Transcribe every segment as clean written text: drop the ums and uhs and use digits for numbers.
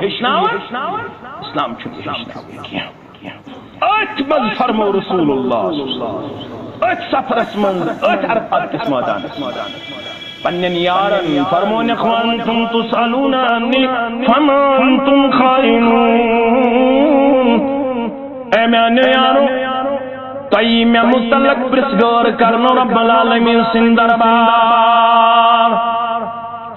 اسلام ات مز فرمو رسول اللہ ات سفرس من ات عرفات کس میدان پنن یارن فرمون وانتم تسألون عنی فما انتم خائنون اے میانے یارو تئی میں متعلق پرسگور کرنو رب العالمین سندربار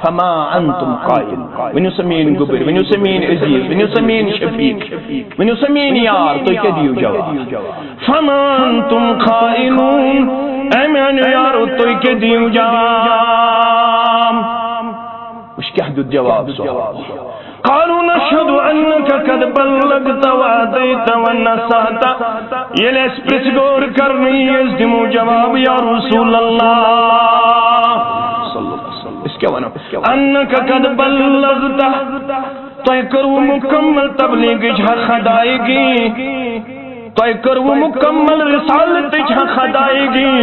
فما انتم قائل ونیو سمین گبر ونیو سمین عزیز ونیو سمین شفیق ونیو سمین یار تو کیا دیو جواب فما انتم قائلون اے میانے یارو تو کیا دیو جواب اس کے حدود جواب سوال قالوا نشهد انك قد بلغت واديت ونصحت یہ اسپریس گور کرنی اس دمو جواب یا رسول اللہ صلی اللہ علیہ وسلم اس کیا وانا انك قد بلغت تو کرو مکمل تبلیغ جھا خدائے گی تو کرو مکمل رسالت جھا خدائے گی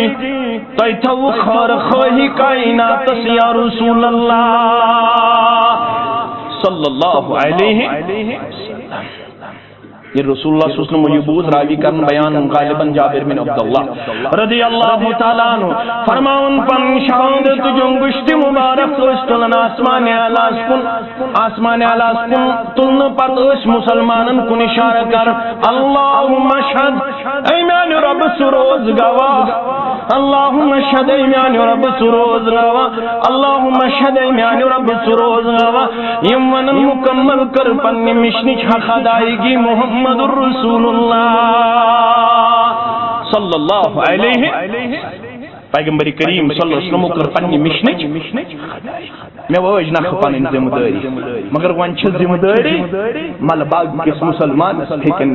تو تو خار خواہی کائنات یا رسول اللہ صلی اللہ علیہ وسلم یہ رسول اللہ صلی اللہ علیہ وسلم مجبوط راوی کرن بیان غالباً جابر بن عبداللہ رضی اللہ تعالیٰ عنہ فرماؤن پن شہادت جنگشت مبارک اسطلن آسمان علاس کن تلن پت اس مسلمانن کن اشارہ کر اللہم اشہد ایمان رب سروز گواہ اللہم اشہد ایمان رب سروز گواہ اللہم اشہد ایمان رب سروز گواہ یمن مکمل کر پن مشنچ حق ادائے گی محمد الرسول اللہ صلی اللہ علیہ پیغمبر کریم صلی اللہ علیہ وسلم کر پنی مشنچ میں وہ اجنا خپان ذمہ داری مگر ونچ ذمہ داری مال باغ کس مسلمان پھیکن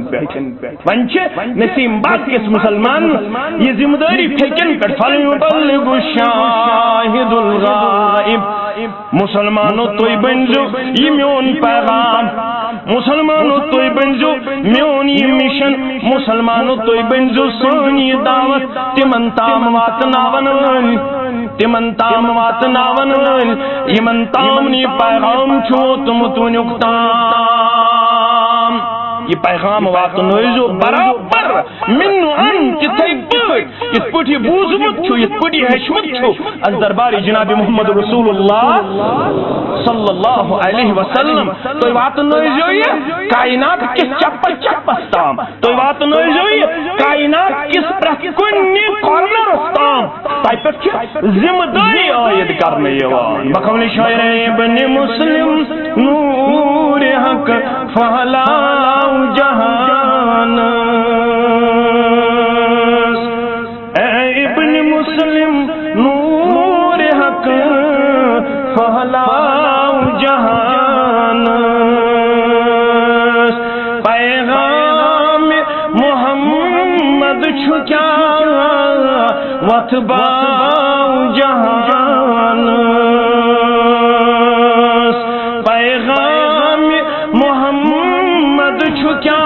ونچ نسیم باغ کس مسلمان یہ ذمہ داری پھیکن پر فلیبلغ الشاہد الغائب مسلمانوں توئی بنجو یہ میون پیغام مسلمانوں توئی بنجو میون یہ مشن مسلمانوں توئی بنجو سونی دعوت تمن تام واتناون تمن تام واتناون یمن تامنی پیغام چھو تم تو نکتام یہ پیغام واتنویزو برابر منو ان کتھائی پوٹ اس پوٹی بوزمت چھو اس پوٹی حشمت چھو از درباری جناب محمد رسول اللہ صلی اللہ علیہ وسلم تو واتنویزو یہ کائنات کس چپستام تو واتنویزو یہ کائنات کس پرکنی کارنرستام تائپت کی ذمہ داری آید کرنے یوان بقول شاعر ابن مسلم نور حق فہلاؤ جہان اے ابن مسلم نور حق فہلاؤ جہان پیغام محمد چھکیا واتباؤ جہان پیغام محمد چھکیا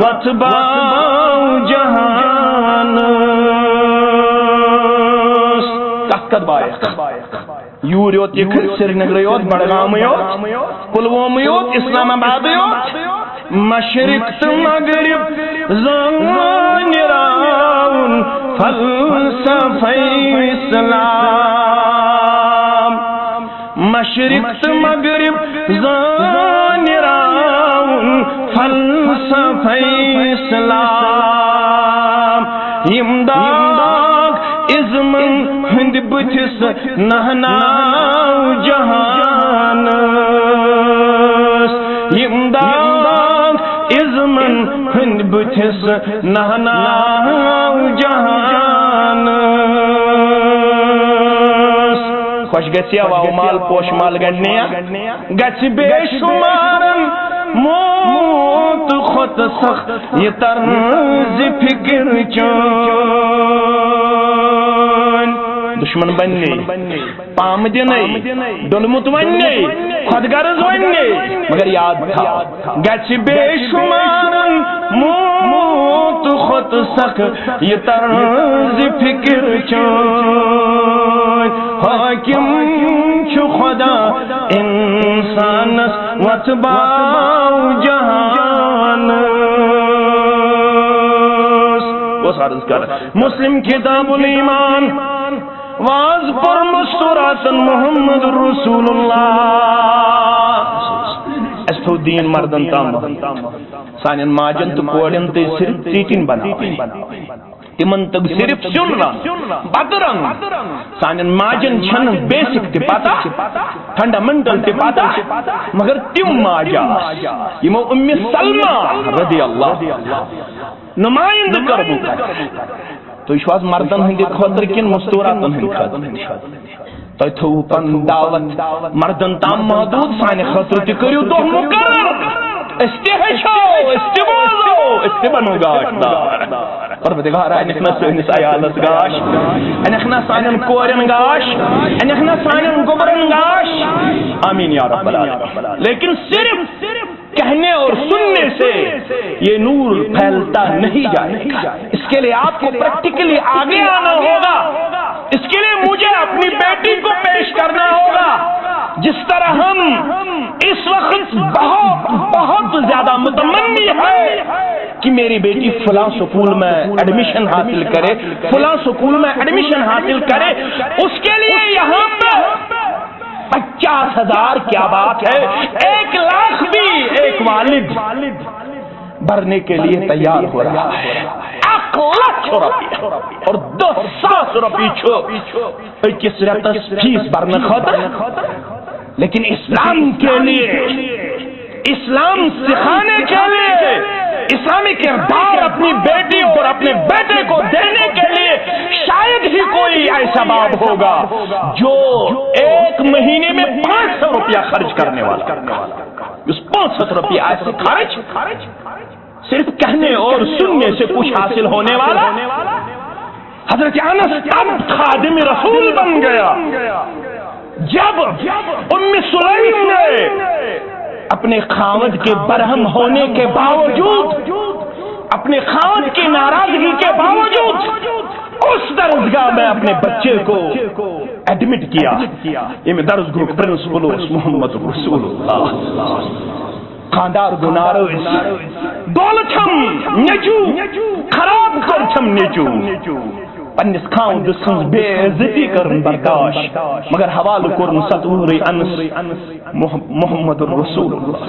واتباؤ جہان کت بایا یور یوت یہ سری نگر یوت بڑگام یوت پلوام یوت اسلام آباد یوت مشرق تو مغرب زمان راون فلسفہ اسلام مشرق تو مغرب زمان راون فلسفہ اسلام امداد ازمن ہند بچس نہناؤ جہان امداد ازمن ہند بچس نہناؤ جہان خوش گسیا واو مال پوش مال گڑنیا گچ بے شمارن موت خود سخت یہ طرز فکر چون دشمن بننے پام دینے دلمت بننے خود غرض بننے مگر یاد تھا گچ بے شمارن موت خود سخت یہ طرز فکر چون حاکم چھو خدا انسانس وتباو جہان مسلم کتاب الایمان واز پر مستورات محمد رسول اللہ اس تو دین مردن تام سانین ماجن تو کوڑن تے صرف تیٹین بنا تمن تک صرف سن رہا بدرنگ سانین ماجن چھن بیسک تے پاتا فنڈامنٹل تے پاتا مگر تم ماجا یمو ام سلمہ رضی اللہ نمائند کربو تو اشواز مردن ہندی خطر کن مستوراتن ہندی خطر تو تھو پن دعوت مردن تام محدود سانی خطر تی کریو تو مقرر استحشو استبازو استبنو گاش دار پروردگار انخنا سینس ایالت گاش انخنا سانن کورن گاش انخنا سانن گبرن گاش آمین یا رب العالمین لیکن صرف کہنے اور سننے سے یہ نور پھیلتا نہیں جائے گا اس کے لیے آپ کو پریکٹیکلی آگے آنا ہوگا اس کے لیے مجھے اپنی بیٹی کو پیش کرنا ہوگا جس طرح ہم اس وقت بہت زیادہ متمنی ہے کہ میری بیٹی فلاں سکول میں ایڈمیشن حاصل کرے فلاں سکول میں ایڈمیشن حاصل کرے اس کے لیے یہاں پر 50,000 کیا بات ہے 1 لاکھ بھی ایک والد بھرنے کے لیے تیار ہو رہا ہے 1 لاکھ روپیہ اور 200 روپیہ کس رتس فیس بھرنے خاطر لیکن اسلام کے لیے اسلام سکھانے کے لیے اسلامی کردار اپنی بیٹی اور اپنے بیٹے کو دینے کے لیے شاید ہی کوئی ایسا باپ ہوگا جو 1 مہینے میں 500 روپیہ خرچ کرنے والا اس 500 روپیہ ایسے خرچ صرف کہنے اور سننے سے کچھ حاصل ہونے والا حضرت انس تب خادم رسول بن گیا جب ام سلیم نے اپنے خاوند کے برہم ہونے کے باوجود اپنے خاوند کی ناراضگی کے باوجود اس درسگاہ میں اپنے بچے کو ایڈمٹ کیا یہ میں درس گروہ پرنسپلوس محمد رسول اللہ خاندار گنارو دولتم نیچو خراب کرتم نیچو پنس خاوند سنز بے عزتی کرن برداشت مگر حوالہ کرن سطور انس محمد رسول اللہ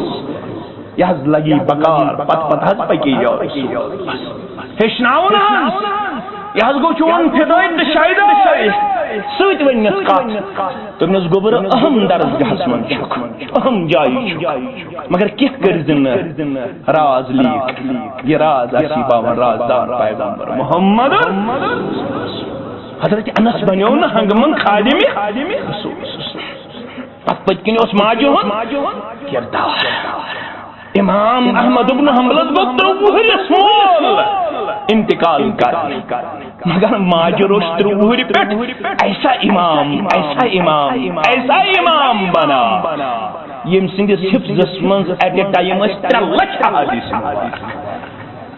یہ لگی بکار پت حد پکی جو ہشناؤن ہنس یہ گو چون فدائی تو شاید سویت ونیس کات تمنس گوبر اہم درس گہس من چھک اہم جائی چھک مگر کیا کرزن راز لیک یہ راز اسی باون رازدار پیغمبر محمد حضرت انس بنیو نا ہنگمن خادمی پت پتکن اس ماجو ہن کردار امام احمد ابن حنبل کو 30 مول انتقال کر مگر ماجروش 30 پٹ ایسا امام بنا یم سندس حفظس من ایٹ اے ٹائم 3 لچھ احادیث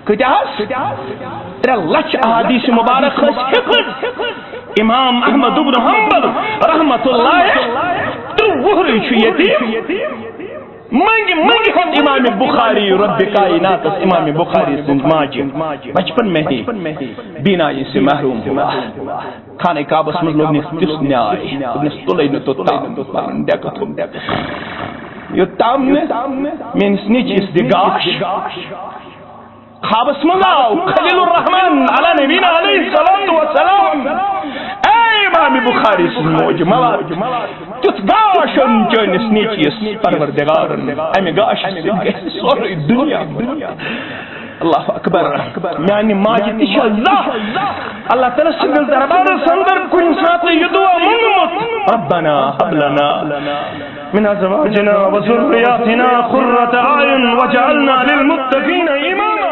کتاس 3 لچھ احادیث مبارک حفظ امام احمد ابن حنبل رحمت اللہ 30 چھ یتیم منگی ہم امام بخاری رب کائنات امام بخاری سند ماجد بچپن میں ہی بینائی سے محروم ہوا کھانے کعبہ میں لوگ نے تس نیائے ابن سطلین تو تام ڈیکتم یہ تام نے میں نسنی چیز دی گاش خواب اسمگاو خلیل الرحمن علی نبینا علیہ السلام اے امام بخاری سن موج مواد تیت گاشن چونس نیچیس پروردگارن امی گاش سوری دنیا اللہ اکبر یعنی ماجد اشاءاللہ اللہ تعالیٰ سنگل دربار سندر کن ساتھ یہ دعا منگمت ربنا حب لنا من ازواجنا وذرياتنا قرة اعين وجعلنا للمتقين اماما